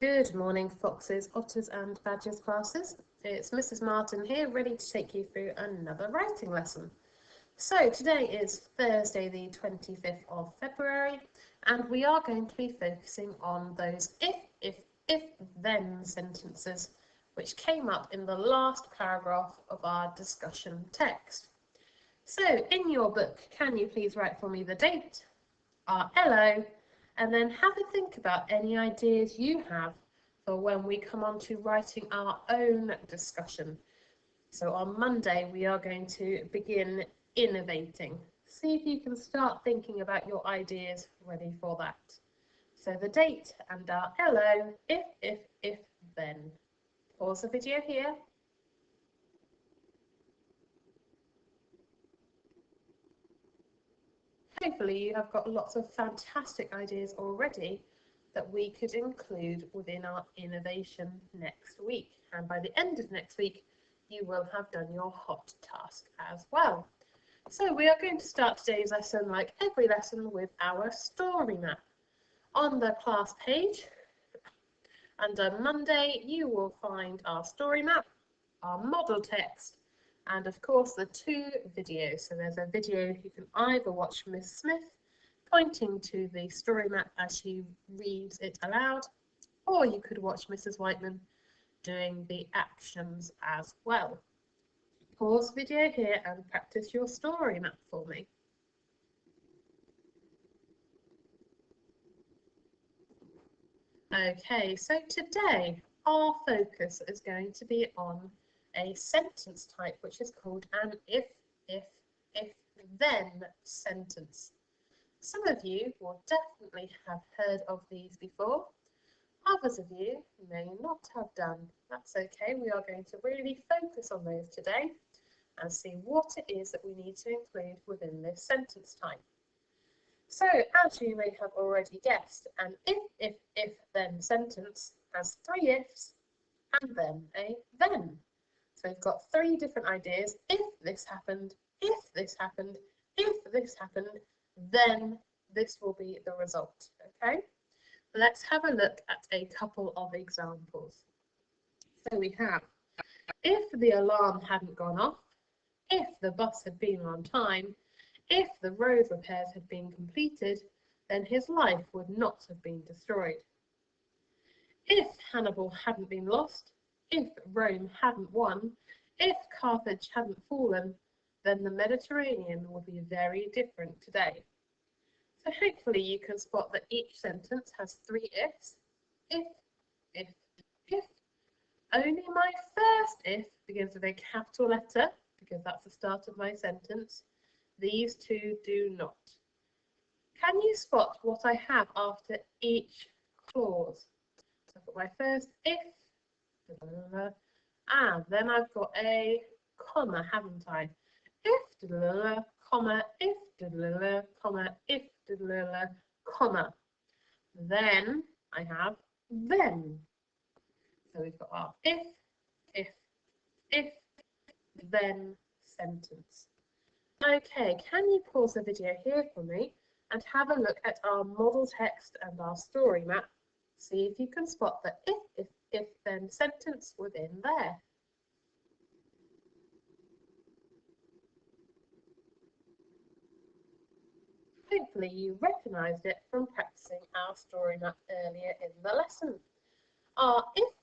Good morning, foxes, otters and badgers classes. It's Mrs. Martin here, ready to take you through another writing lesson. So today is Thursday the 25th of February, and we are going to be focusing on those if, then sentences which came up in the last paragraph of our discussion text. So in your book, can you please write for me the date, our LO, and then have a think about any ideas you have for when we come on to writing our own discussion. So on Monday, we are going to begin innovating. See if you can start thinking about your ideas ready for that. So the date and our LO, if, then. Pause the video here. Hopefully you have got lots of fantastic ideas already that we could include within our innovation next week. And by the end of next week, you will have done your hot task as well. So we are going to start today's lesson, like every lesson, with our story map. On the class page, under Monday, you will find our story map, our model text, and of course the two videos. So there's a video you can either watch Miss Smith pointing to the story map as she reads it aloud, or you could watch Mrs. Whiteman doing the actions as well. Pause the video here and practice your story map for me. Okay, so today our focus is going to be on a sentence type which is called an if, then sentence. Some of you will definitely have heard of these before. Others of you may not have done. That's okay. We are going to really focus on those today and see what it is that we need to include within this sentence type. So, as you may have already guessed, an if, then sentence has three ifs and then a then. So we've got three different ideas. If this happened, if this happened, if this happened, then this will be the result. Okay? Let's have a look at a couple of examples. So we have, if the alarm hadn't gone off, if the bus had been on time, if the road repairs had been completed, then his life would not have been destroyed. If Hannibal hadn't been lost, if Rome hadn't won, if Carthage hadn't fallen, then the Mediterranean would be very different today. So hopefully you can spot that each sentence has three ifs. If, if, if. Only my first if begins with a capital letter, because that's the start of my sentence. These two do not. Can you spot what I have after each clause? So I've got my first if, and then I've got a comma, haven't I? If, comma, if, comma, if, comma. Then I have then. So we've got our if, then sentence. Okay, can you pause the video here for me and have a look at our model text and our story map? See if you can spot the if, then sentence within there. Hopefully you recognised it from practicing our story map earlier in the lesson. Our if,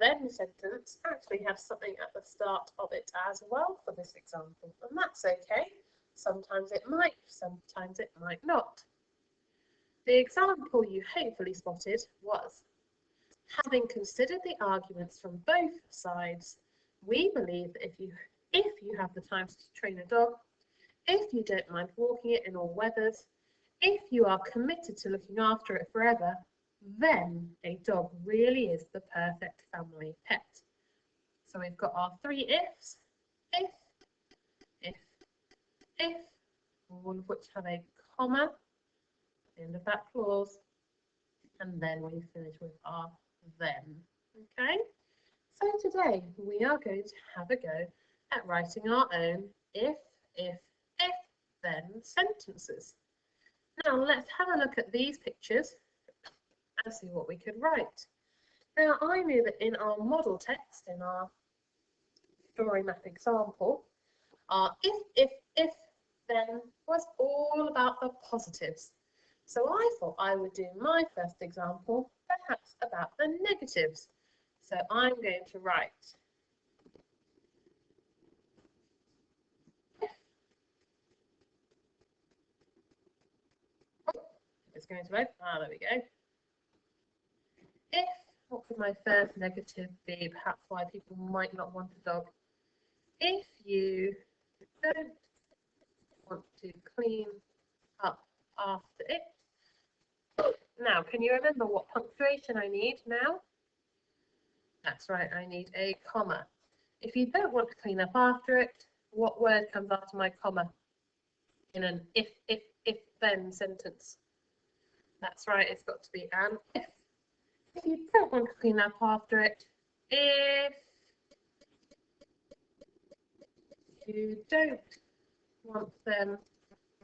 then sentence actually has something at the start of it as well for this example, and that's okay. Sometimes it might, sometimes it might not. The example you hopefully spotted was, having considered the arguments from both sides, we believe that if you have the time to train a dog, if you don't mind walking it in all weathers, if you are committed to looking after it forever, then a dog really is the perfect family pet. So we've got our three ifs, if, all of which have a comma at the end of that clause, and then we finish with our then. Okay, so today we are going to have a go at writing our own if, then sentences. Now let's have a look at these pictures and see what we could write. Now, I knew that in our model text, in our story map example, our if, then was all about the positives. So I thought I would do my first example perhaps about the negatives. So I'm going to write it's going to load. Ah, there we go. If, what could my first negative be? Perhaps why people might not want a dog. If you don't want to clean up after it. Now, can you remember what punctuation I need now? That's right, I need a comma. If you don't want to clean up after it, what word comes after my comma in an if, then sentence? That's right, it's got to be an if. If you don't want to clean up after it, if you don't want them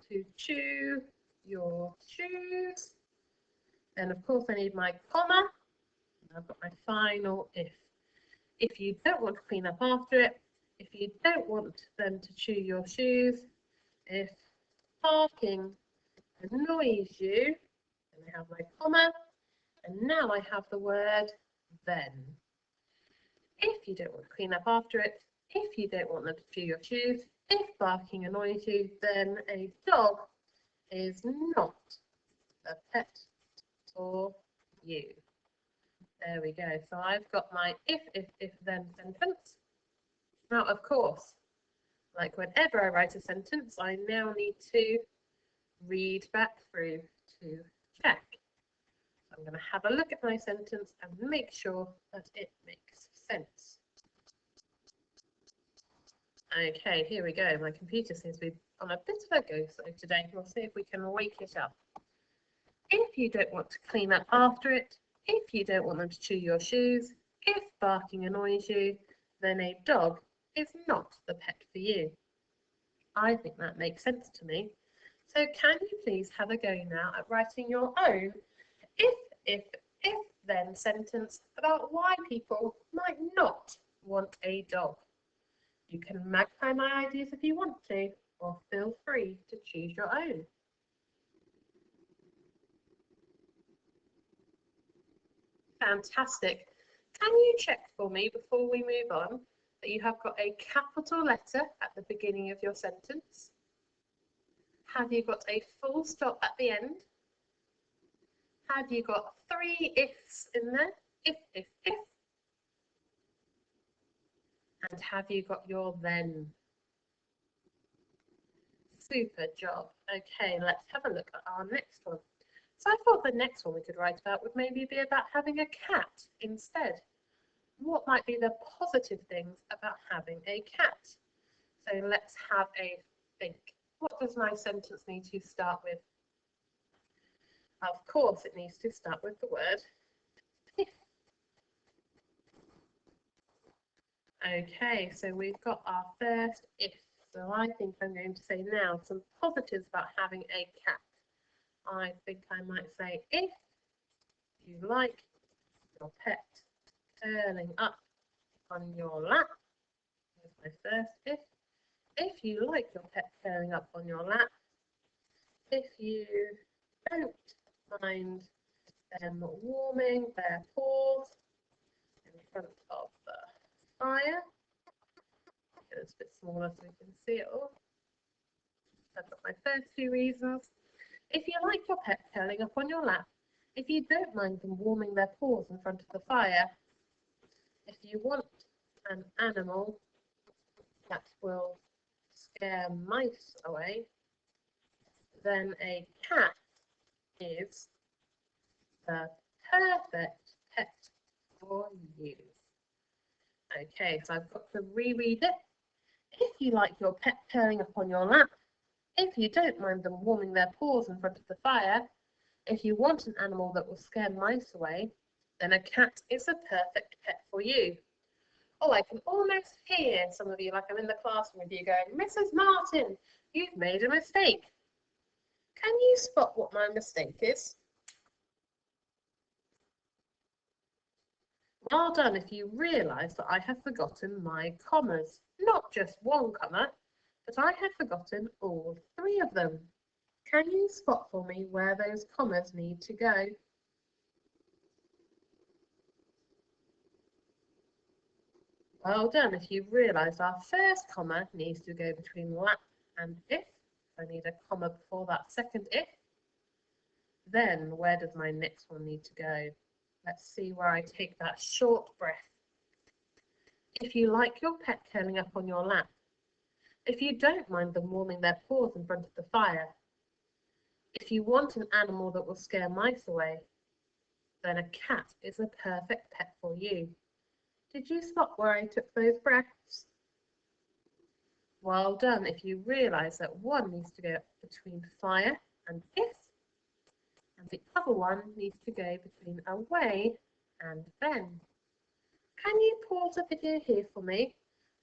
to chew your shoes, then of course I need my comma. I've got my final if. If you don't want to clean up after it, if you don't want them to chew your shoes, if parking annoys you, then I have my comma, and now I have the word then. If you don't want to clean up after it, if you don't want them to chew your shoes, if barking annoys you, then a dog is not a pet for you. There we go. So I've got my if, then sentence. Now, of course, like whenever I write a sentence, I now need to read back through to check. So I'm going to have a look at my sentence and make sure that it makes sense. Okay, here we go. My computer seems to be on a bit of a go slow today. We'll see if we can wake it up. If you don't want to clean up after it, if you don't want them to chew your shoes, if barking annoys you, then a dog is not the pet for you. I think that makes sense to me. So can you please have a go now at writing your own if, then sentence about why people might not want a dog? You can magpie my ideas if you want to, or feel free to choose your own. Fantastic. Can you check for me before we move on that you have got a capital letter at the beginning of your sentence? Have you got a full stop at the end? Have you got 3 ifs in there? If. And have you got your then? Super job. Okay, let's have a look at our next one. So I thought the next one we could write about would maybe be about having a cat instead. What might be the positive things about having a cat? So let's have a think. What does my sentence need to start with? Of course, it needs to start with the word if. Okay, so we've got our first if. So I think I'm going to say now some positives about having a cat. I think I might say if you like your pet curling up on your lap. Here's my first if. If you like your pet curling up on your lap. If you don't mind them warming their paws in front of the fire. Get it a bit smaller so we can see it all. I've got my first 2 reasons. If you like your pet curling up on your lap, if you don't mind them warming their paws in front of the fire, if you want an animal that will scare mice away, then a cat is the perfect pet for you. Okay, so I've got to reread it. If you like your pet curling up on your lap, if you don't mind them warming their paws in front of the fire, if you want an animal that will scare mice away, then a cat is a perfect pet for you. Oh, I can almost hear some of you, like I'm in the classroom with you, going, Mrs. Martin, you've made a mistake. Can you spot what my mistake is? Well done if you realise that I have forgotten my commas. Not just one comma, but I have forgotten all three of them. Can you spot for me where those commas need to go? Well done if you realise our first comma needs to go between lap and if. I need a comma before that second if. Then where does my next one need to go? Let's see where I take that short breath. If you like your pet curling up on your lap, if you don't mind them warming their paws in front of the fire, if you want an animal that will scare mice away, then a cat is a perfect pet for you. Did you spot where I took those breaths? Well done if you realise that one needs to go between fire and if, and the other one needs to go between away and then. Can you pause the video here for me?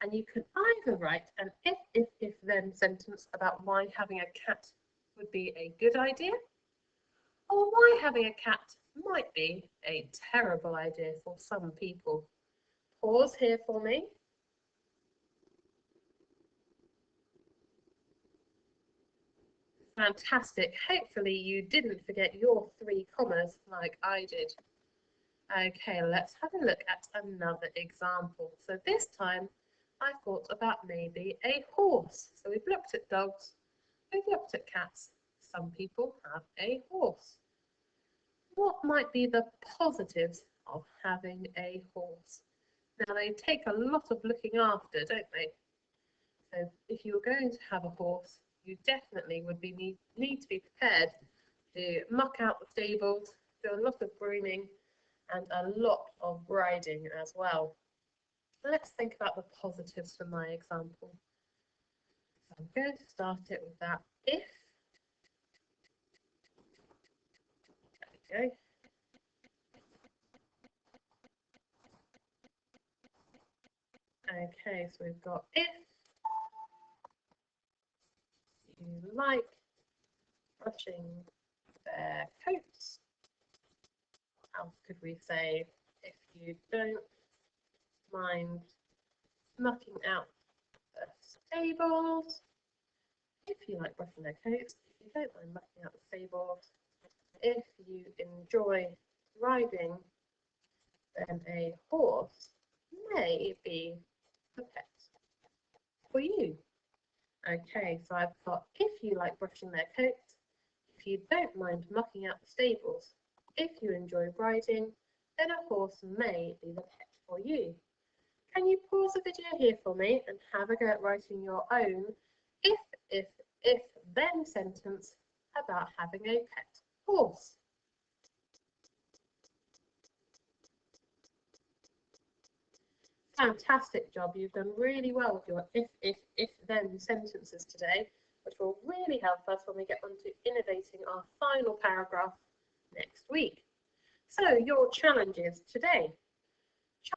And you can either write an if, then sentence about why having a cat would be a good idea, or why having a cat might be a terrible idea for some people. Pause here for me. Fantastic. Hopefully you didn't forget your 3 commas like I did. Okay, let's have a look at another example. So this time I thought about maybe a horse. So we've looked at dogs, we've looked at cats. Some people have a horse. What might be the positives of having a horse? Now they take a lot of looking after, don't they? So if you were going to have a horse, you definitely would need to be prepared to muck out the stables, do a lot of grooming and a lot of riding as well. Let's think about the positives for my example. So I'm going to start it with that if. There we go. Okay, so we've got if you like brushing their coats. How else could we say if you don't mind mucking out the stables? If you like brushing their coats, if you don't mind mucking out the stables, if you enjoy riding, then a horse may be the pet for you. Okay, so I've got if you like brushing their coats, if you don't mind mucking out the stables, if you enjoy riding, then a horse may be the pet for you. Can you pause the video here for me and have a go at writing your own if, then sentence about having a pet horse? Fantastic job. You've done really well with your if, then sentences today, which will really help us when we get on to innovating our final paragraph next week. So your challenges today.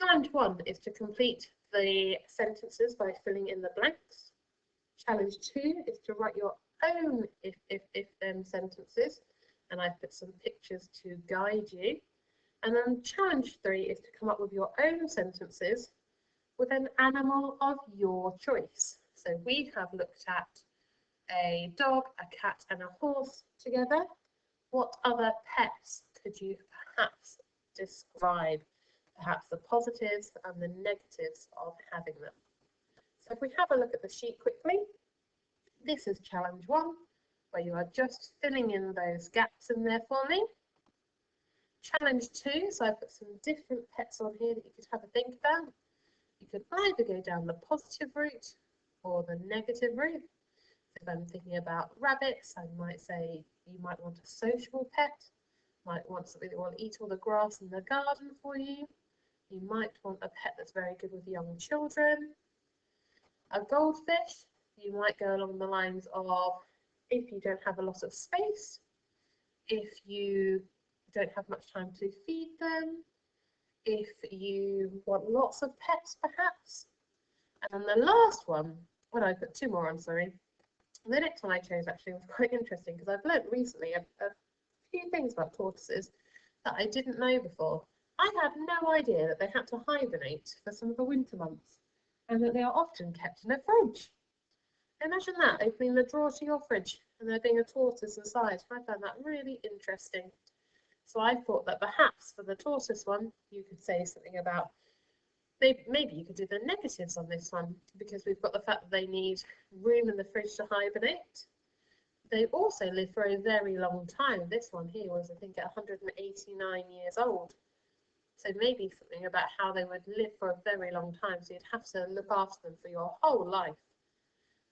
Challenge 1 is to complete the sentences by filling in the blanks. Challenge 2 is to write your own if, then sentences, and I've put some pictures to guide you. And then challenge 3 is to come up with your own sentences with an animal of your choice. So we have looked at a dog, a cat and a horse together. What other pets could you perhaps describe? Perhaps the positives and the negatives of having them. So if we have a look at the sheet quickly, this is challenge 1, where you are just filling in those gaps in there for me. Challenge 2, so I put some different pets on here that you could have a think about. You could either go down the positive route or the negative route. If I'm thinking about rabbits, I might say you might want a sociable pet, might want something that will eat all the grass in the garden for you. You might want a pet that's very good with young children. A goldfish, you might go along the lines of if you don't have a lot of space, if you don't have much time to feed them, if you want lots of pets perhaps. And then the last one, when I put 2 more on, sorry, the next one I chose actually was quite interesting because I've learnt recently a few things about tortoises that I didn't know before. I had no idea that they had to hibernate for some of the winter months and that they are often kept in a fridge. Imagine that, opening the drawer to your fridge and there being a tortoise inside. I found that really interesting. So I thought that perhaps for the tortoise one, you could say something about, maybe you could do the negatives on this one, because we've got the fact that they need room in the fridge to hibernate. They also live for a very long time. This one here was, I think, 189 years old. So maybe something about how they would live for a very long time. So you'd have to look after them for your whole life.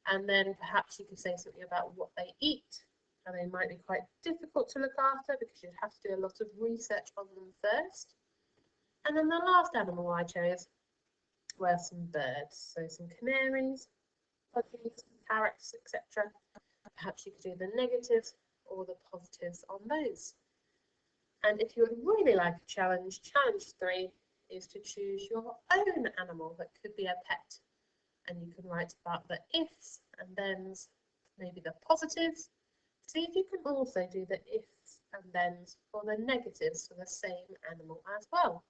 And then perhaps you could say something about what they eat. And they might be quite difficult to look after because you'd have to do a lot of research on them first. And then the last animal I chose were some birds. So some canaries, puggies, parrots, etc. Perhaps you could do the negatives or the positives on those. And if you would really like a challenge, challenge 3 is to choose your own animal that could be a pet. And you can write about the ifs and thens, maybe the positives. See if you can also do the ifs and thens for the negatives for the same animal as well.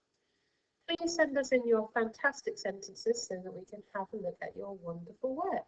Please send us in your fantastic sentences so that we can have a look at your wonderful work.